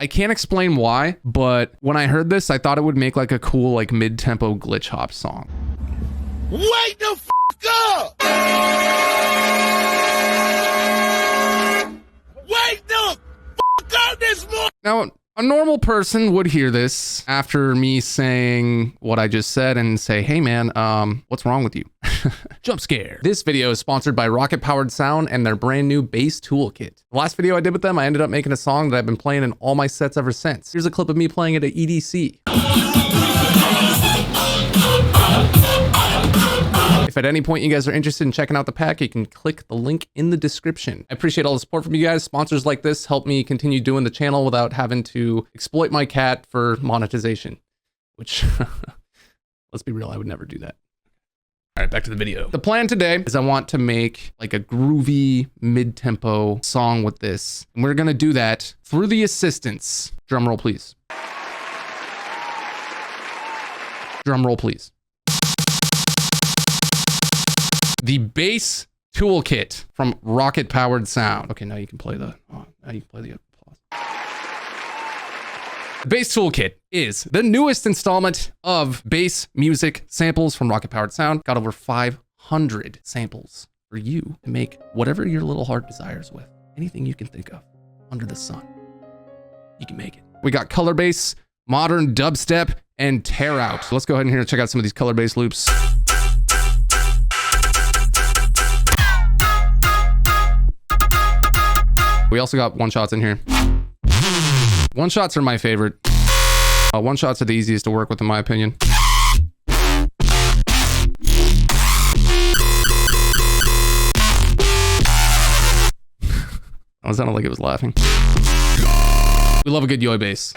I can't explain why, but when I heard this, I thought it would make like a cool like mid-tempo glitch hop song. Wake the f*** up! Wake the f*** up this morning! Now, a normal person would hear this after me saying what I just said and say, hey man, what's wrong with you? Jump scare. This video is sponsored by Rocket Powered Sound and their brand new bass toolkit. The last video I did with them, I ended up making a song that I've been playing in all my sets ever since. Here's a clip of me playing it at EDC. If at any point you guys are interested in checking out the pack, you can click the link in the description. I appreciate all the support from you guys. Sponsors like this help me continue doing the channel without having to exploit my cat for monetization, which, let's be real, I would never do that. All right, back to the video. The plan today is I want to make like a groovy mid-tempo song with this. And we're gonna do that through the assistance. Drum roll, please. Drum roll, please. The bass toolkit from Rocket Powered Sound. Okay, now you can play the applause. The bass toolkit is the newest installment of bass music samples from Rocket Powered Sound. Got over 500 samples for you to make whatever your little heart desires with. Anything you can think of under the sun, you can make it. We got color bass, modern dubstep, and tear out. So let's go ahead and here check out some of these color bass loops. We also got one shots in here. One shots are my favorite. One shots are the easiest to work with in my opinion. It sounded like it was laughing. We love a good yoy bass.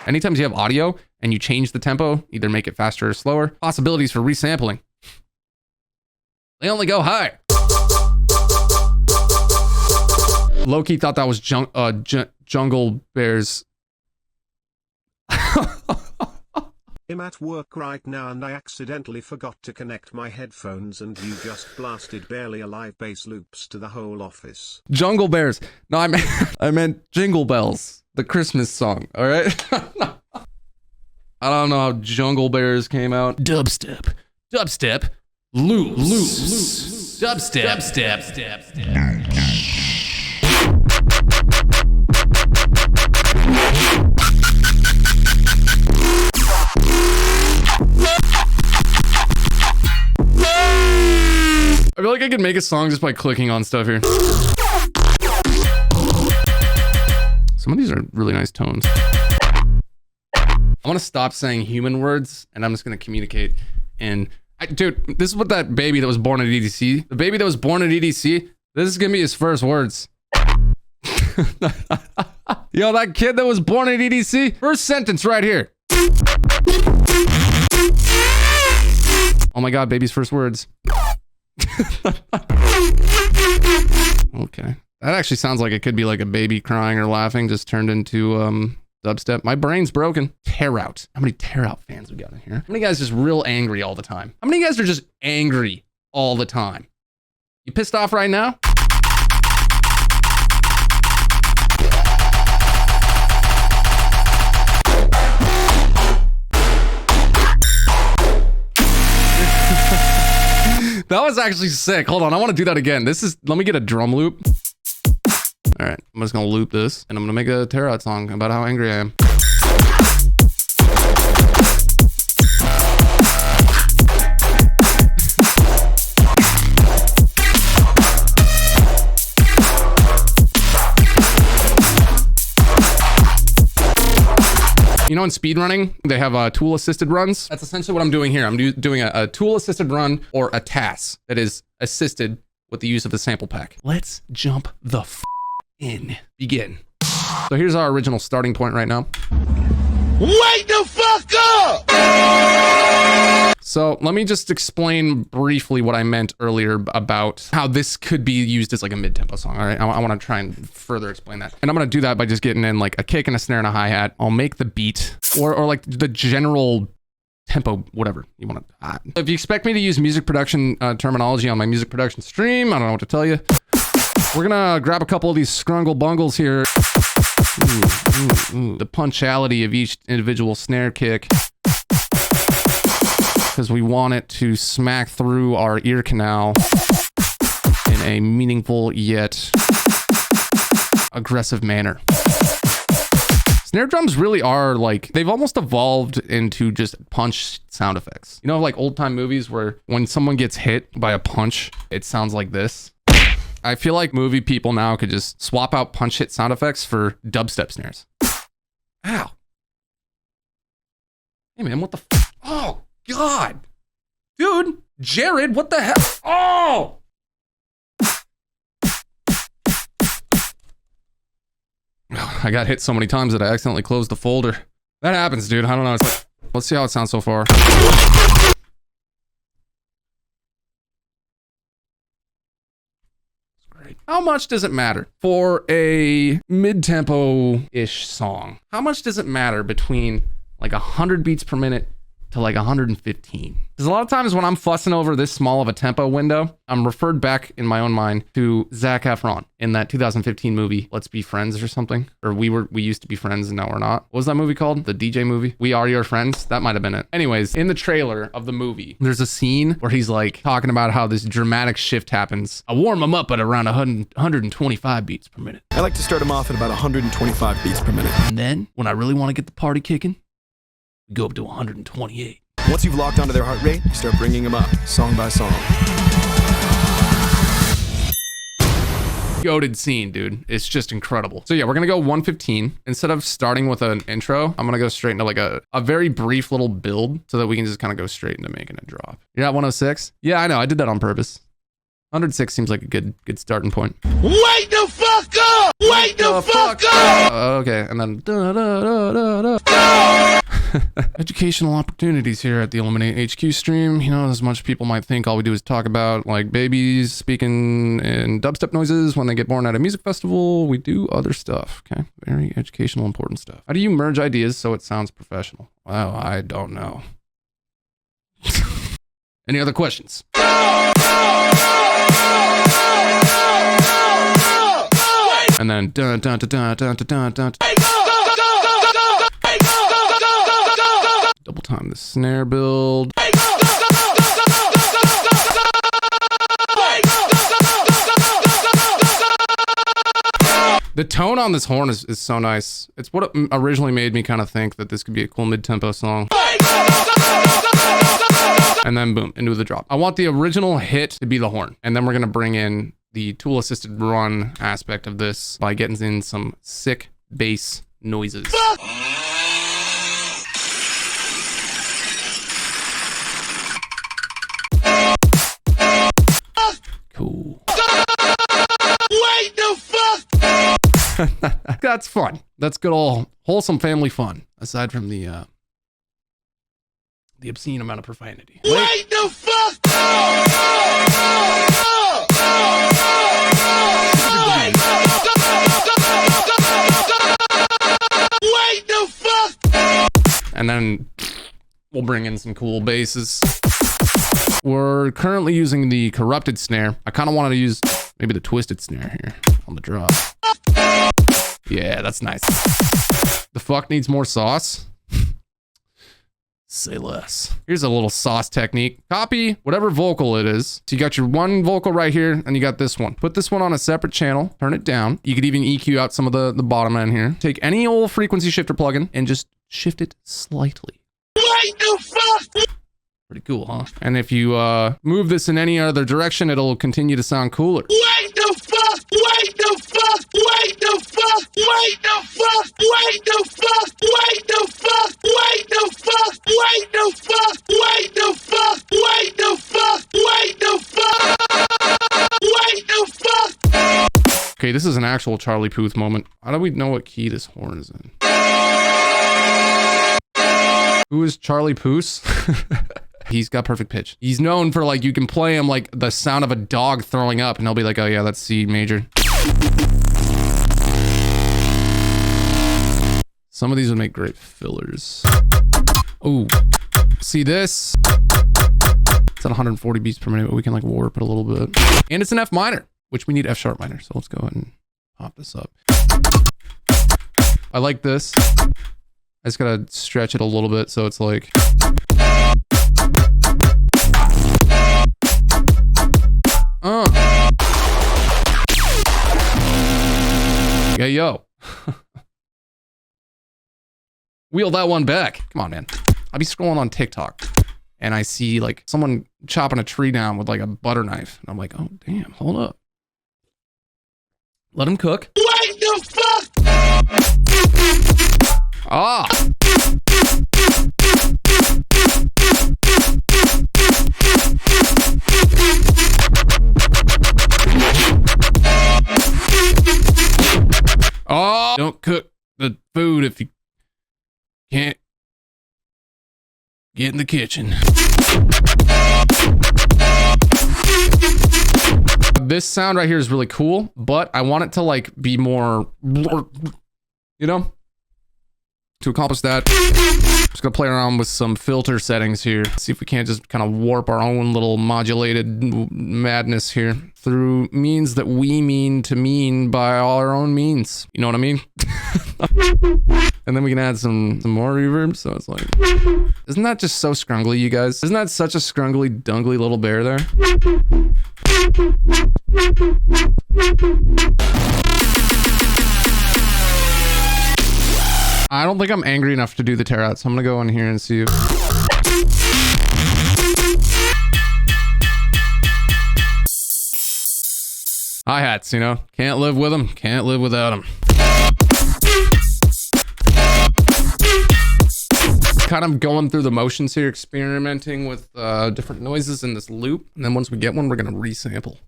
Anytime you have audio and you change the tempo, either make it faster or slower, possibilities for resampling. They only go higher. Loki thought that was Jungle Bears. I'm at work right now and I accidentally forgot to connect my headphones and you just blasted Barely Alive bass loops to the whole office. Jungle Bears. No, I meant Jingle Bells, the Christmas song. All right. I don't know how Jungle Bears came out. Dubstep. Loops. Dubstep. I feel like I could make a song just by clicking on stuff here. Some of these are really nice tones. I want to stop saying human words and I'm just going to communicate in... Dude, this is what that baby that was born at EDC, the baby that was born at EDC, this is gonna be his first words. Yo, that kid that was born at EDC, first sentence right here. Oh my God, baby's first words. Okay. That actually sounds like it could be like a baby crying or laughing just turned into, dubstep. My brain's broken. Tear out. How many tear out fans we got in here? How many guys just real angry all the time? How many guys are just angry all the time? You pissed off right now? That was actually sick. Hold on, I want to do that again. Let me get a drum loop. All right, I'm just gonna loop this and I'm gonna make a tear out song about how angry I am. You know, in speedrunning, they have tool assisted runs. That's essentially what I'm doing here. I'm doing a tool assisted run or a task that is assisted with the use of the sample pack. Let's jump the f in. Begin. So here's our original starting point right now. Wake the fuck up! So let me just explain briefly what I meant earlier about how this could be used as like a mid-tempo song. All right, I want to try and further explain that. And I'm going to do that by just getting in like a kick and a snare and a hi-hat. I'll make the beat or like the general tempo, whatever you want to. If you expect me to use music production terminology on my music production stream, I don't know what to tell you. We're gonna grab a couple of these scrungle bungles here. Ooh. The punctuality of each individual snare kick, because we want it to smack through our ear canal in a meaningful yet aggressive manner. Snare drums really are like, they've almost evolved into just punch sound effects. You know, like old time movies where when someone gets hit by a punch, it sounds like this. I feel like movie people now could just swap out punch hit sound effects for dubstep snares. Ow. Hey man, what the f— oh God. Dude, Jared, what the hell? Oh! I got hit so many times that I accidentally closed the folder. That happens, dude. I don't know. It's like, let's see how it sounds so far. Great. How much does it matter for a mid-tempo-ish song? How much does it matter between like 100 beats per minute to like 115? Because a lot of times when I'm fussing over this small of a tempo window, I'm referred back in my own mind to Zac Efron in that 2015 movie, Let's Be Friends or something. Or we used to be friends and now we're not. What was that movie called? The DJ movie? We Are Your Friends? That might have been it. Anyways, in the trailer of the movie, there's a scene where he's like talking about how this dramatic shift happens. I warm them up at around 125 beats per minute. I like to start them off at about 125 beats per minute. And then when I really want to get the party kicking, we go up to 128. Once you've locked onto their heart rate, you start bringing them up, song by song. Goated scene, dude. It's just incredible. So yeah, we're gonna go 115. Instead of starting with an intro, I'm gonna go straight into like a very brief little build so that we can just kind of go straight into making a drop. You're at 106? Yeah, I know. I did that on purpose. 106 seems like a good starting point. Wake the fuck up! Wake the fuck up! Okay, and then educational opportunities here at the Eliminate HQ stream. You know, as much people might think all we do is talk about like babies speaking in dubstep noises when they get born at a music festival. We do other stuff, okay? Very educational, important stuff. How do you merge ideas so it sounds professional? Well, I don't know. Any other questions? And then dun dun dun dun dun dun dun. Double time the snare build. The tone on this horn is so nice. It's what originally made me kind of think that this could be a cool mid-tempo song. And then boom, into the drop. I want the original hit to be the horn. And then we're gonna bring in the tool-assisted run aspect of this by getting in some sick bass noises. Cool. Wake the fuck! That's fun. That's good old wholesome family fun. Aside from the obscene amount of profanity. Wake the fuck up! Wake the fuck! And then we'll bring in some cool basses. We're currently using the corrupted snare. I kind of wanted to use maybe the twisted snare here on the drop. Yeah, that's nice. The fuck needs more sauce? Say less. Here's a little sauce technique. Copy whatever vocal it is. So you got your one vocal right here, and you got this one. Put this one on a separate channel. Turn it down. You could even EQ out some of the bottom end here. Take any old frequency shifter plugin and just shift it slightly. Wake the fuck! Pretty cool, huh? And if you move this in any other direction, it'll continue to sound cooler. Wake the fuck! Wake the fuck! Wake the fuck! Wake the fuck! Wake the fuck! Wake the fuck! Wake the fuck! Wake the fuck! Wake the fuck! Wake the fuck! Wake the fuck! Wake the fuck! Okay, this is an actual Charlie Puth moment. How do we know what key this horn is in? Who is Charlie Puth? He's got perfect pitch. He's known for like, you can play him like the sound of a dog throwing up and he'll be like, oh yeah, that's C major. Some of these would make great fillers. Oh, see this? It's at 140 beats per minute, but we can like warp it a little bit. And it's an F minor. which we need F sharp minor. So let's go ahead and pop this up. I like this. I just gotta stretch it a little bit so it's like. Yeah, yo. Wheel that one back. Come on, man. I'll be scrolling on TikTok and I see like someone chopping a tree down with like a butter knife. And I'm like, oh, damn, hold up. Let him cook. Wait the fuck! Ah! Oh! Don't cook the food if you can't get in the kitchen. This sound right here is really cool, but I want it to like be more, you know? To accomplish that, just gonna play around with some filter settings here. See if we can't just kind of warp our own little modulated madness here through means that we mean to mean by our own means. You know what I mean? And then we can add some more reverb. So it's like, isn't that just so scrungly, you guys? Isn't that such a scrungly, dungly little bear there? I don't think I'm angry enough to do the tear out, so I'm gonna go in here and see if... Hi-hats, you know? Can't live with them, can't live without them. Kind of going through the motions here, experimenting with different noises in this loop. And then once we get one, we're gonna resample.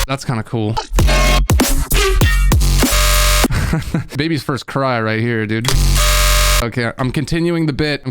That's kind of cool. Baby's first cry right here, dude. Okay, I'm continuing the bit.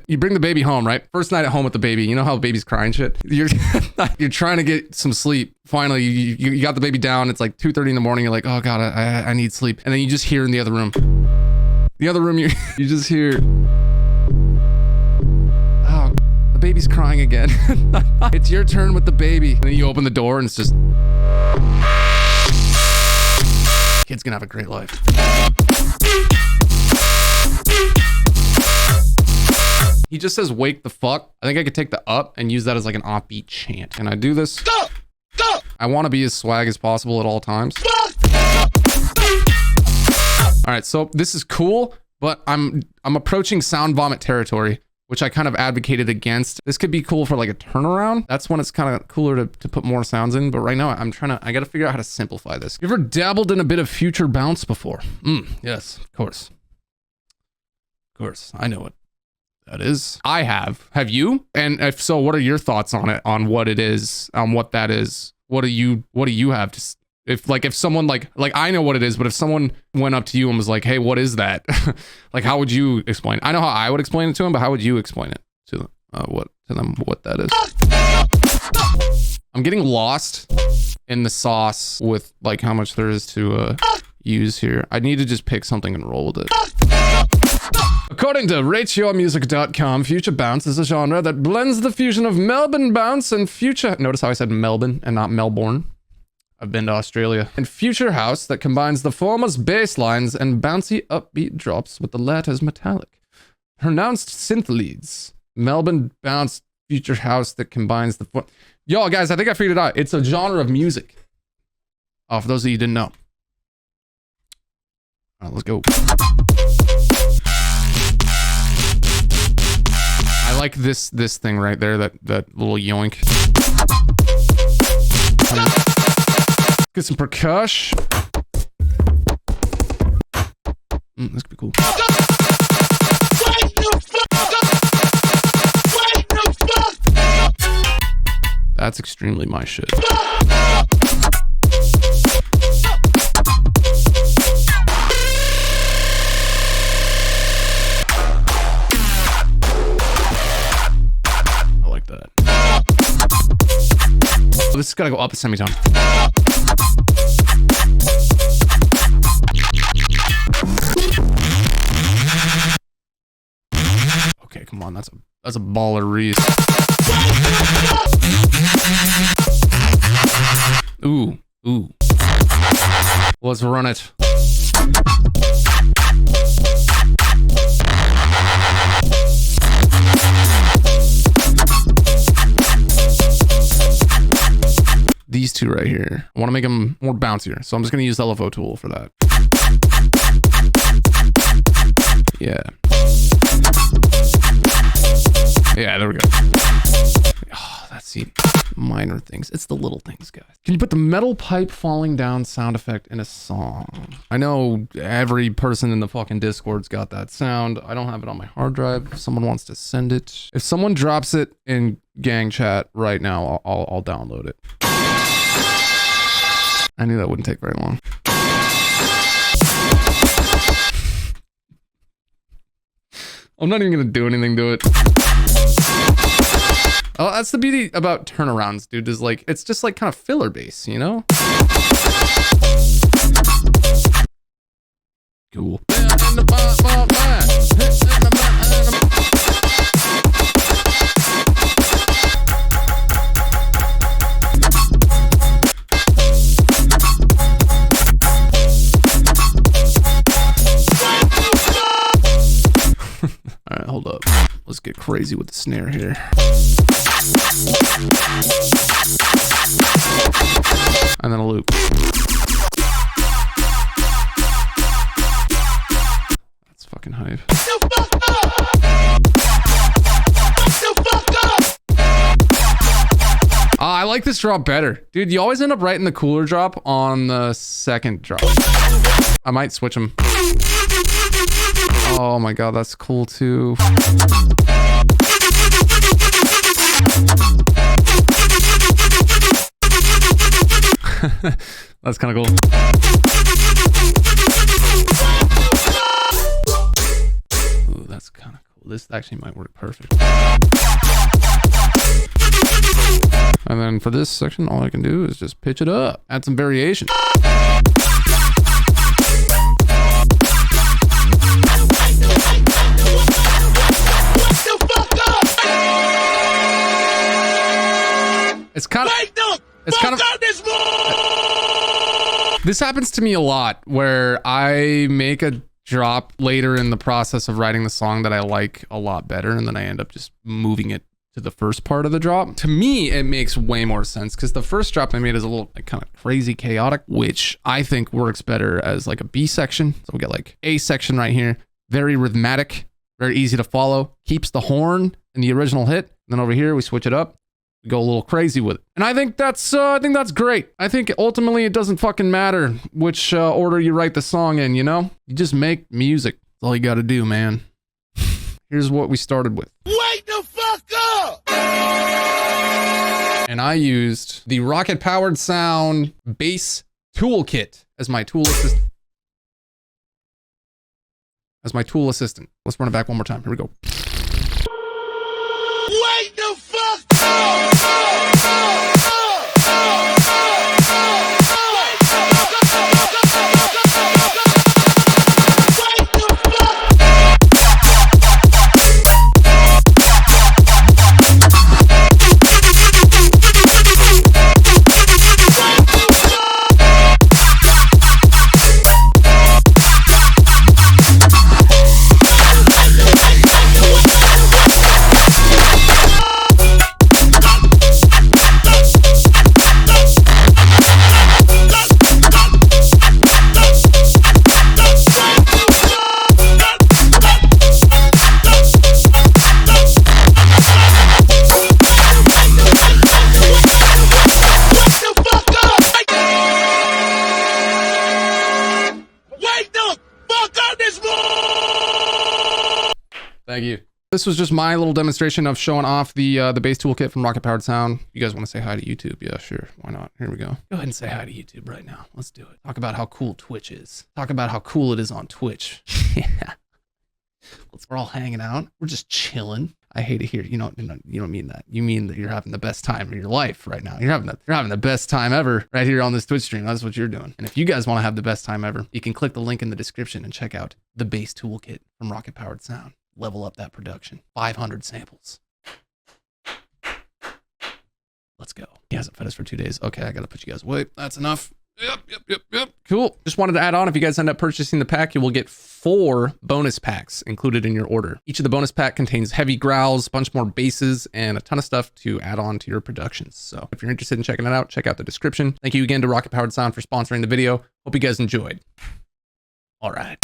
You bring the baby home, right? First night at home with the baby. You know how babies cry and shit? You're trying to get some sleep. Finally, you got the baby down. It's like 2:30 in the morning. You're like, oh God, I need sleep. And then you just hear in the other room. You just hear... Oh, the baby's crying again. It's your turn with the baby. And then you open the door and it's just... Kid's gonna have a great life. He just says, wake the fuck. I think I could take the up and use that as like an offbeat chant. Can I do this? Go! Go! I want to be as swag as possible at all times. All right, so this is cool, but I'm approaching sound vomit territory, which I kind of advocated against. This could be cool for like a turnaround. That's when it's kind of cooler to put more sounds in. But right now I got to figure out how to simplify this. You ever dabbled in a bit of future bounce before? Yes, of course. Of course, I know what that is. I have. Have you? And if so, what are your thoughts on it? On what it is? On what that is? What do you have to? If someone like I know what it is, but if someone went up to you and was like, hey, what is that? Like, how would you explain it? I know how I would explain it to them, but how would you explain it to them? What that is? I'm getting lost in the sauce with like how much there is to use here. I need to just pick something and roll with it. According to RateYourMusic.com, future bounce is a genre that blends the fusion of Melbourne bounce and future... Notice how I said Melbourne and not Melbourne. I've been to Australia. And future house that combines the former's bass lines and bouncy upbeat drops with the latter's metallic. Pronounced synth leads. Melbourne bounce future house that combines the... Yo, guys, I think I figured it out. It's a genre of music. Oh, for those of you who didn't know. All right, let's go. I like this thing right there, that little yoink. Get some percussion. This could be cool. That's extremely my shit. I like that. So this has got to go up a semitone. Okay, come on, that's a baller Reese. Ooh. Let's run it. These two right here. I want to make them more bouncier, so I'm just going to use the LFO tool for that. Yeah. Yeah, there we go. Oh, that's the minor things. It's the little things, guys. Can you put the metal pipe falling down sound effect in a song? I know every person in the fucking Discord's got that sound. I don't have it on my hard drive. If someone wants to send it. If someone drops it in gang chat right now, I'll download it. I knew that wouldn't take very long. I'm not even gonna do anything to it. Oh, that's the beauty about turnarounds, dude, is like, it's just like kind of filler bass, you know? Cool. All right, hold up. Let's get crazy with the snare here. And then a loop. That's fucking hype. I like this drop better. Dude, you always end up writing the cooler drop on the second drop. I might switch them. Oh my god, that's cool too. That's kind of cool. Ooh, that's kind of cool. This actually might work perfect. And then for this section, all I can do is just pitch it up, add some variation. It's kind of this happens to me a lot where I make a drop later in the process of writing the song that I like a lot better, and then I end up just moving it to the first part of the drop. To me, it makes way more sense because the first drop I made is a little like kind of crazy chaotic, which I think works better as like a B section. So we get like A section right here, very rhythmic, very easy to follow, keeps the horn in the original hit. And then over here we switch it up. We go a little crazy with it. And I think that's great. I think ultimately it doesn't fucking matter which order you write the song in, you know? You just make music. That's all you gotta do, man. Here's what we started with. Wake the fuck up! And I used the Rocket Powered Sound bass toolkit as my tool assistant. Let's run it back one more time. Here we go. Wake the fuck up! Thank you. This was just my little demonstration of showing off the bass toolkit from Rocket Powered Sound. You guys want to say hi to YouTube? Yeah, sure. Why not? Here we go. Go ahead and say hi to YouTube right now. Let's do it. Talk about how cool Twitch is. Talk about how cool it is on Twitch. Yeah. We're all hanging out. We're just chilling. I hate to hear, you don't mean that. You mean that you're having the best time of your life right now. You're having the best time ever right here on this Twitch stream. That's what you're doing. And if you guys want to have the best time ever, you can click the link in the description and check out the bass toolkit from Rocket Powered Sound. Level up that production. 500 samples. Let's go. He hasn't fed us for 2 days. Okay, I gotta put you guys away. That's enough. Yep. Cool. Just wanted to add on, if you guys end up purchasing the pack, you will get 4 bonus packs included in your order. Each of the bonus pack contains heavy growls, a bunch more bases, and a ton of stuff to add on to your productions. So if you're interested in checking it out, check out the description. Thank you again to Rocket Powered Sound for sponsoring the video. Hope you guys enjoyed. All right.